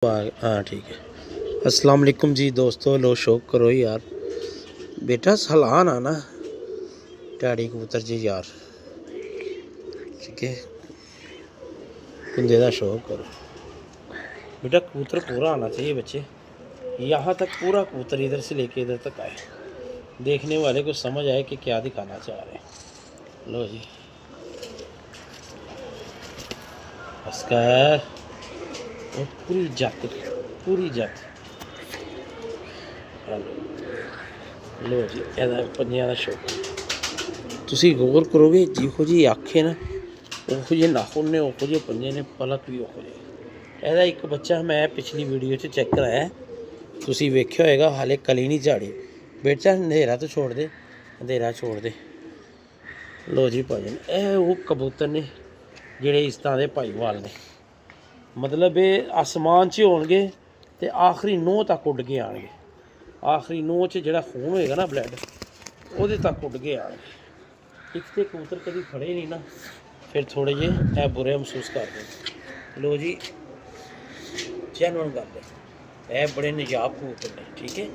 हाँ ठीक है। अस्सलाम वालेकुम जी दोस्तों, लो शौक करो यार। बेटा सलान आना टैडी कबूतर जी यार, ठीक है। कुंदे का शौक करो बेटा, कबूतर पूरा आना चाहिए बच्चे। यहाँ तक पूरा कबूतर इधर से लेके इधर तक आए, देखने वाले को समझ आए कि क्या दिखाना चाह रहे हैं। लो जी अस्कर, और पूरी जात लो जी, ਇਹਦਾ ਪੰਜਿਆਂ ਦਾ ਸ਼ੌਕ ਤੁਸੀਂ ਗੌਰ ਕਰੋਗੇ, ਜਿਹੋ ਜਿਹੀ ਅੱਖ ਹੈ ਨਾ ਉਹੋ ਜਿਹੇ ਨਾਖੂਨ ਨੇ, ਉਹੋ ਜਿਹੇ ਪੰਜੇ ਨੇ, ਪਲਕ ਵੀ ਉਹੋ ਜਿਹੇ। ਇਹਦਾ ਇੱਕ ਬੱਚਾ ਮੈਂ ਪਿਛਲੀ ਵੀਡੀਓ 'ਚ ਚੈੱਕ ਕਰਾਇਆ, ਤੁਸੀਂ ਵੇਖਿਆ ਹੋਏਗਾ, ਹਾਲੇ ਕਲੀ ਨਹੀਂ ਝਾੜੀ। ਬੇਟਾ ਅੰਧੇਰਾ ਤੋਂ ਛੋੜ ਦੇ, ਅੰਧੇਰਾ ਛੋੜ ਦੇ। ਲੋ ਜੀ ਭਾਜੀ, ਇਹ ਉਹ ਕਬੂਤਰ ਨੇ ਜਿਹੜੇ ਇਸ ਤਰ੍ਹਾਂ ਦੇ ਭਾਈਵਾਲ ਨੇ, ਮਤਲਬ ਇਹ ਆਸਮਾਨ 'ਚ ਹੋਣਗੇ ਅਤੇ ਆਖਰੀ ਨੋਹ ਤੱਕ ਉੱਡ ਕੇ ਆਉਣਗੇ। ਆਖਰੀ ਨੋਹ 'ਚ ਜਿਹੜਾ ਖੂਨ ਹੋਏਗਾ ਨਾ, ਬਲੱਡ, ਉਹਦੇ ਤੱਕ ਉੱਡ ਕੇ ਆਉਣਗੇ। ਇੱਕ ਤਾਂ ਕਬੂਤਰ ਕਦੀ ਫੜੇ ਨਹੀਂ ਨਾ, ਫਿਰ ਥੋੜ੍ਹੇ ਜਿਹੇ ਇਹ ਬੁਰੇ ਮਹਿਸੂਸ ਕਰਦੇ। ਲੋ ਜੀ ਜੈਨੂਅਨ ਗੱਲ ਹੈ, ਇਹ ਬੜੇ ਨਜਾਬ ਕਬੂਤਰ ਨੇ, ਠੀਕ ਹੈ।